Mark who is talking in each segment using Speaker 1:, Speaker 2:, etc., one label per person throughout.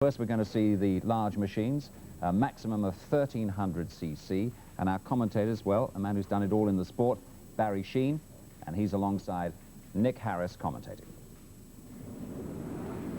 Speaker 1: First, we're going to see the large machines, a maximum of 1300 cc, and our commentators, well, a man who's done it all in the sport, Barry Sheen, and he's alongside Nick Harris commentating.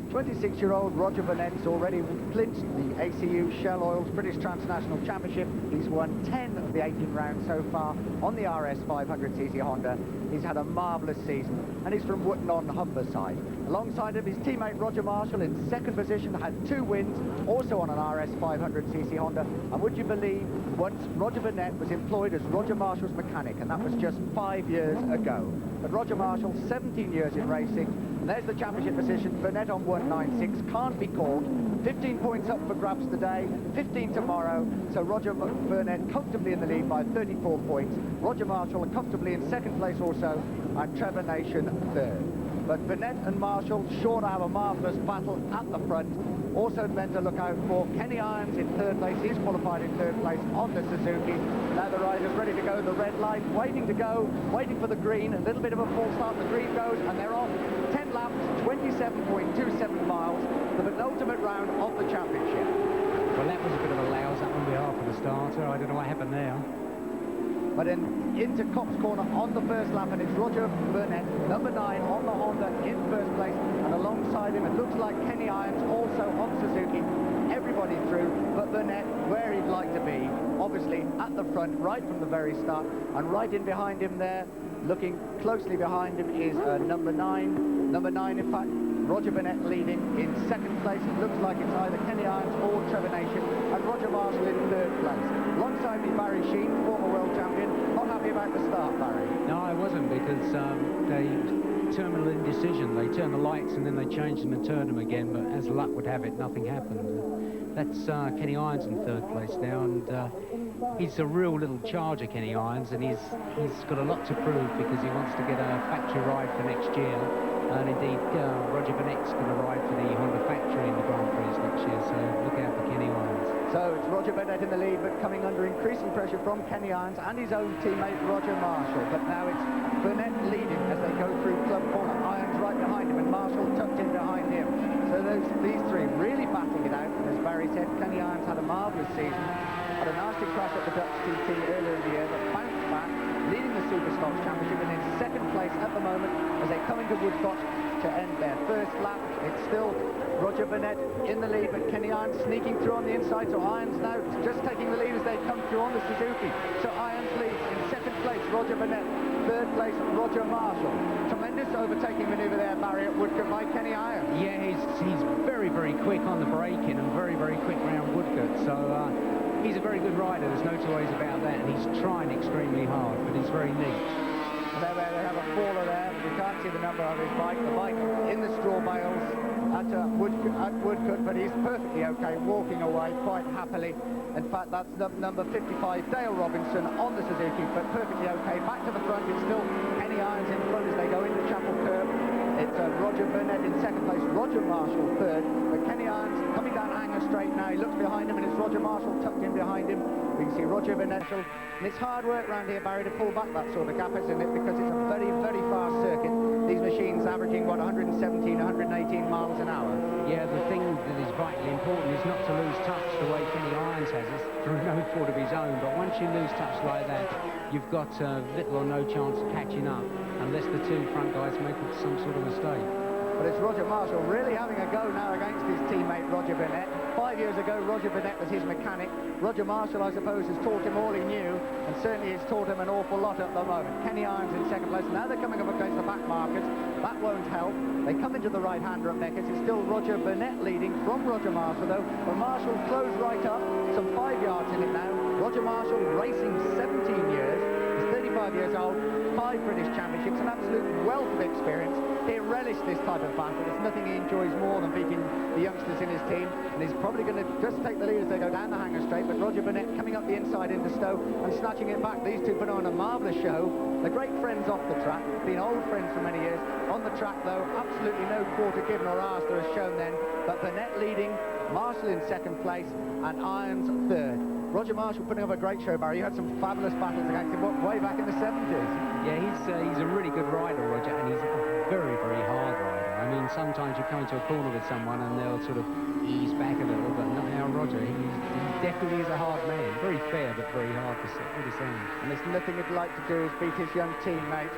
Speaker 2: 26-year-old Roger Burnett's already clinched the ACU Shell Oil's British Transnational Championship. He's won 10 of the 18 rounds so far on the RS 500cc Honda. He's had a marvellous season, and he's from Wootton on Humberside. Alongside of his teammate Roger Marshall in second position, had 2 wins, also on an RS 500cc Honda. And would you believe, once Roger Burnett was employed as Roger Marshall's mechanic, and that was just 5 years ago. But Roger Marshall, 17 years in racing, and there's the championship position. Burnett on 196, can't be caught. 15 points up for grabs today, 15 tomorrow. So Roger Burnett comfortably in the lead by 34 points. Roger Marshall comfortably in second place also, and Trevor Nation third. But Burnett and Marshall sure to have a marvellous battle at the front. Also meant to look out for Kenny Irons in third place. He's qualified in third place on the Suzuki. Now the rider's ready to go. The red light, waiting to go, waiting for the green. A little bit of a false start. The green goes, and they're off. 10 laps, 27.27 miles. The penultimate round of the championship.
Speaker 3: Well, that was a bit of a louse up on behalf of the starter. I don't know what happened there.
Speaker 2: But into Cops Corner on the first lap, and it's Roger Burnett, number 9 on the Honda in first place, and alongside him it looks like Kenny Irons also on Suzuki. Everybody through, but Burnett where he'd like to be, obviously at the front right from the very start, and right in behind him there, looking closely behind him, is number 9. Number 9, in fact, Roger Burnett leading in second place. It looks like it's either Kenny Irons or Trevor Nation, and Roger Marshall in third place. Alongside me, Barry Sheen, former world champion. Not happy about the start, Barry.
Speaker 3: No, I wasn't, because they terminal indecision. They turned the lights and then they changed them and turned them again, but as luck would have it, nothing happened. That's Kenny Irons in third place now, and he's a real little charger, Kenny Irons, and he's got a lot to prove, because he wants to get a factory ride for next year. And indeed, Roger Burnett's going to ride for the Honda factory in the Grand Prix next year, so look out for Kenny Irons.
Speaker 2: So it's Roger Burnett in the lead, but coming under increasing pressure from Kenny Irons and his own teammate Roger Marshall. But now it's Burnett leading as they go through Club Corner. Irons right behind him, and Marshall tucked in behind him. So these three really battling it out. And as Barry said, Kenny Irons had a marvellous season. Had a nasty crash at the Dutch TT earlier in the year, but bounced back, leading the Superstocks Championship, and in second place at the moment as they come into Woodcote to end their first lap. It's still Roger Burnett in the lead, but Kenny Irons sneaking through on the inside. So Irons now just taking the lead as they come through on the Suzuki. So Irons leads in second place, Roger Burnett. Third place, Roger Marshall. Tremendous overtaking manoeuvre there, Barry, at Woodcote by Kenny Irons.
Speaker 3: Yeah, he's very, very quick on the braking and very, very quick round Woodcote. So he's a very good rider, there's no two ways about that, and he's trying extremely hard, but he's very neat.
Speaker 2: And there they have a faller there. We can't see the number of his bike. The bike in the straw bales at Woodcote, but he's perfectly okay, walking away quite happily. In fact, that's number 55, Dale Robinson, on the Suzuki, but perfectly okay. Back to the front, it's still Kenny Irons in front as they go into Chapel Curb. It's Roger Burnett in second place, Roger Marshall third, but Kenny Irons coming down Hanger Straight now. He looks behind him, and it's Roger Marshall tucked in behind him. We can see Roger Burnett, and it's hard work around here, Barry, to pull back that sort of gap, isn't it? Because it's a very, very fast circuit. These machines averaging, what, 117, 118 miles an hour.
Speaker 3: Yeah, the thing that is vitally important is not to lose touch the way Kenny Irons has it, through no fault of his own. But once you lose touch like that, you've got little or no chance of catching up, unless the two front guys make some sort of mistake.
Speaker 2: But it's Roger Marshall really having a go now against his teammate Roger Burnett. 5 years ago, Roger Burnett was his mechanic. Roger Marshall, I suppose, has taught him all he knew, and certainly has taught him an awful lot at the moment. Kenny Irons in second place. Now they're coming up against the back markers. That won't help. They come into the right-hander at Beckett. It's still Roger Burnett leading from Roger Marshall, though. But Marshall closed right up, some 5 yards in it now. Roger Marshall racing 17 years. He's 35 years old, 5 British championships, an absolute wealth of experience. He relished this type of battle. There's nothing he enjoys more than beating the youngsters in his team, and he's probably going to just take the lead as they go down the Hanger Straight. But Roger Burnett coming up the inside into Stowe and snatching it back. These two put on a marvellous show. They're great friends off the track, been old friends for many years. On the track, though, absolutely no quarter given or asked, as shown then. But Burnett leading, Marshall in second place, and Irons third. Roger Marshall putting up a great show, Barry. You had some fabulous battles against him way back in the 70s.
Speaker 3: Yeah, he's a really good rider, Roger, and he's a very, very hard rider. I mean, sometimes you come into a corner with someone and they'll sort of ease back a little, but not now Roger. He definitely is a hard man. Very fair, but very hard to sit with his hands.
Speaker 2: And there's nothing he'd like to do is beat his young teammate.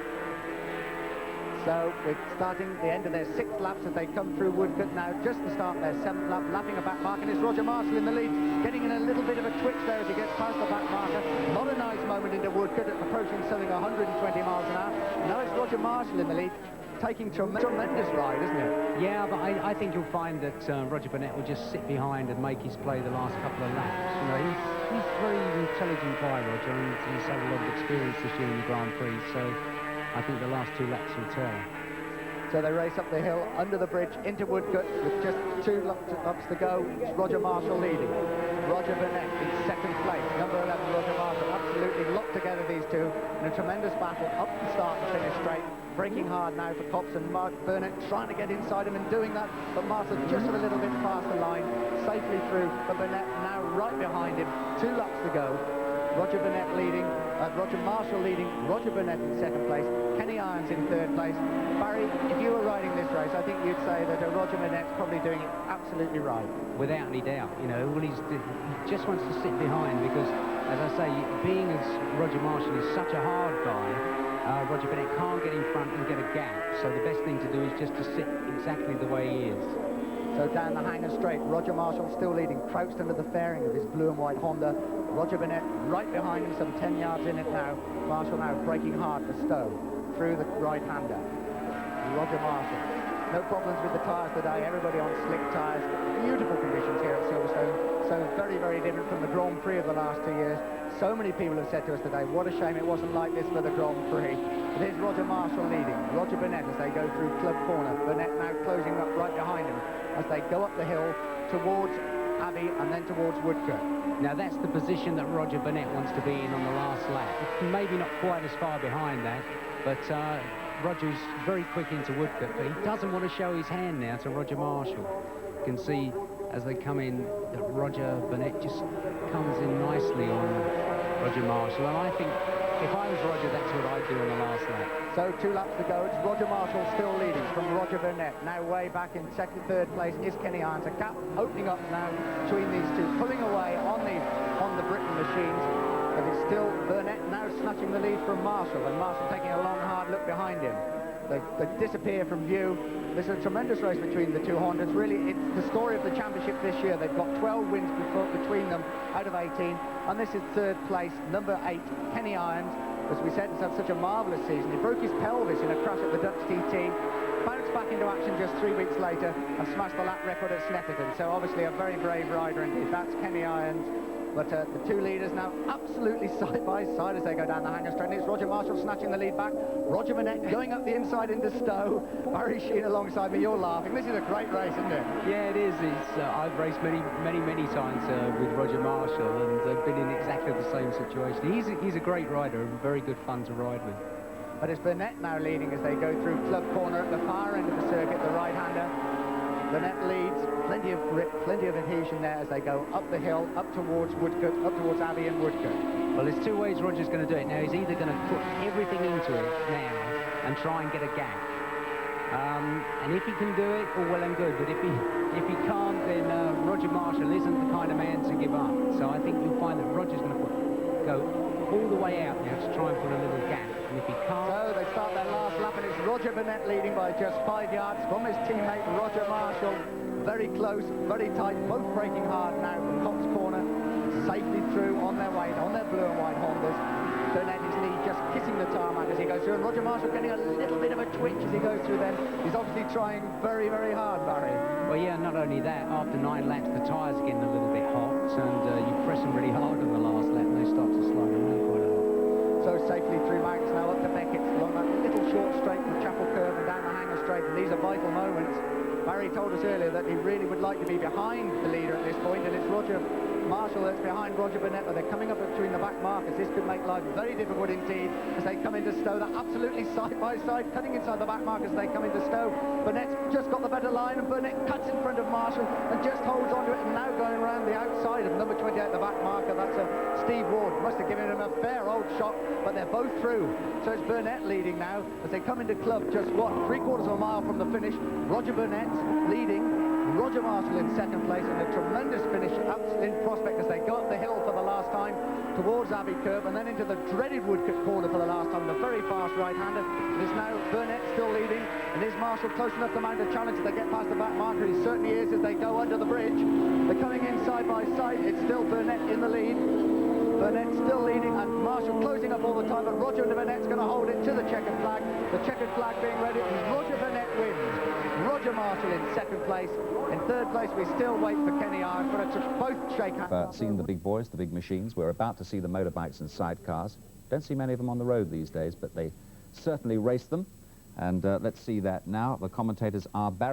Speaker 2: So we're starting the end of their 6th laps as they come through Woodcote now, just the start of their 7th lap, lapping a back marker. And it's Roger Marshall in the lead, getting in a little bit of a twitch there as he gets past the back marker. Not a nice moment into Woodcote, approaching something 120 miles an hour. Now it's Roger Marshall in the lead, taking tremendous ride, isn't it?
Speaker 3: Yeah, but I think you'll find that Roger Burnett will just sit behind and make his play the last couple of laps. You know, he's a very intelligent guy, Roger, and he's had a lot of experience this year in the Grand Prix, so I think the last 2 laps will tell.
Speaker 2: So they race up the hill, under the bridge, into Woodcote, with just 2 laps to go. It's Roger Marshall leading. Roger Burnett in 2nd place. Number 11, Roger Marshall, absolutely locked together, these two, in a tremendous battle up the start and finish straight. Braking hard now for Copse, and Burnett trying to get inside him and doing that, but Marshall just a little bit past the line, safely through, but Burnett now right behind him. 2 laps to go. Roger Burnett leading, Roger Marshall leading, Roger Burnett in 2nd place, Kenny Irons in 3rd place. Barry, if you were riding this race, I think you'd say that Roger Burnett's probably doing it absolutely right.
Speaker 3: Without any doubt, you know, well, he just wants to sit behind because, as I say, being as Roger Marshall is such a hard guy, Roger Burnett can't get in front and get a gap, so the best thing to do is just to sit exactly the way he is.
Speaker 2: So down the hanger straight, Roger Marshall still leading, crouched under the fairing of his blue and white Honda. Roger Burnett right behind him, some 10 yards in it now. Marshall now braking hard for Stowe through the right-hander. Roger Marshall. No problems with the tyres today, everybody on slick tyres. Beautiful conditions here at Silverstone, so very, very different from the Grand Prix of the last 2 years. So many people have said to us today, what a shame it wasn't like this for the Grand Prix. But here's Roger Marshall leading, Roger Burnett as they go through Club Corner. Burnett now closing up right behind him as they go up the hill towards Abbey and then towards Woodcote.
Speaker 3: Now that's the position that Roger Burnett wants to be in on the last lap. Maybe not quite as far behind that, but Roger's very quick into Woodcote, but he doesn't want to show his hand now to Roger Marshall. You can see as they come in that Roger Burnett just comes in nicely on Roger Marshall, and I think if I was Roger, that's what I'd do on the last lap.
Speaker 2: So 2 laps to go. It's Roger Marshall still leading from Roger Burnett. Now way back in 2nd, 3rd place is Kenny Irons. A gap opening up now between these two, pulling away on the Britain machines. But it's still Burnett now snatching the lead from Marshall, and Marshall taking a long, hard look behind him. They disappear from view. There's a tremendous race between the two Hondas. Really, it's the story of the championship this year. They've got 12 wins between them out of 18. And this is 3rd place, number 8, Kenny Irons. As we said, he's had such a marvellous season. He broke his pelvis in a crash at the Dutch TT, bounced back into action just 3 weeks later and smashed the lap record at Snetterton. So obviously a very brave rider indeed. That's Kenny Irons. But the 2 leaders now absolutely side by side as they go down the hanger straight. It's Roger Marshall snatching the lead back. Roger Burnett going up the inside into Stowe. Barry Sheen alongside me. You're laughing. This is a great race, isn't it?
Speaker 3: Yeah, it is. I've raced many times with Roger Marshall, and I've been in exactly the same situation. He's a great rider and very good fun to ride with.
Speaker 2: But it's Burnett now leading as they go through Club Corner at the far end of the circuit, the right-hander. Burnett leads, plenty of grip, plenty of adhesion there as they go up the hill, up towards Woodcote, up towards Abbey and Woodcote.
Speaker 3: Well, there's 2 ways Roger's going to do it now. He's either going to put everything into it now and try and get a gap. And if he can do it, all well and good. But if he can't, then Roger Marshall isn't the kind of man to give up. So I think you'll find that Roger's going to go all the way out now to try and put a little gap. And if he can't...
Speaker 2: So they start their last lap, and it's Roger Burnett leading by just 5 yards from his teammate Roger Marshall. Very close, very tight, both braking hard now from Copse Corner, safely through on their way, on their blue and white Hondas. Burnett, his knee just kissing the tarmac as he goes through, and Roger Marshall getting a little bit of a twitch as he goes through them. He's obviously trying very, very hard, Barry.
Speaker 3: Well, yeah, not only that, after 9 laps, the tyres are getting a little bit hot, and you press them really hard on the last lap, and they start to slide around quite a lot.
Speaker 2: So safely through Manx now up to Beckett, along that little short straight from Chapel Curve and down the hanger straight, and these are vital moments. Barry told us earlier that he really would like to be behind the leader at this point, and it's Roger Marshall that's behind Roger Burnett, but they're coming up between the back markers. This could make life very difficult indeed as they come into Stowe. They're absolutely side by side, cutting inside the back markers as they come into Stowe. Burnett's just got the better line, and Burnett cuts in front of Marshall and just holds onto it, and now going around the outside of number 28, the back marker. That's Steve Ward. Must have given him a fair old shock, but they're both through. So it's Burnett leading now as they come into Club, just what, 3/4 of a mile from the finish. Roger Burnett's leading. Roger Roger Marshall in second place, and a tremendous finish up in prospect as they go up the hill for the last time towards Abbey Curve, and then into the dreaded Woodcote corner for the last time. The very fast right-hander. It is now Burnett still leading, and is Marshall close enough to mount a challenge as they get past the back marker? He certainly is as they go under the bridge. They're coming in side by side. It's still Burnett in the lead. Burnett still leading, and Marshall closing up all the time, but Roger Burnett's going to hold it to the checkered flag. The checkered flag being ready, and Roger Burnett wins. Roger Marshall in second place. In third place, we still wait for Kenny Irons, but it's both shake hands.
Speaker 1: Seen the big boys, the big machines. We're about to see the motorbikes and sidecars. Don't see many of them on the road these days, but they certainly race them. And let's see that now. The commentators are Barry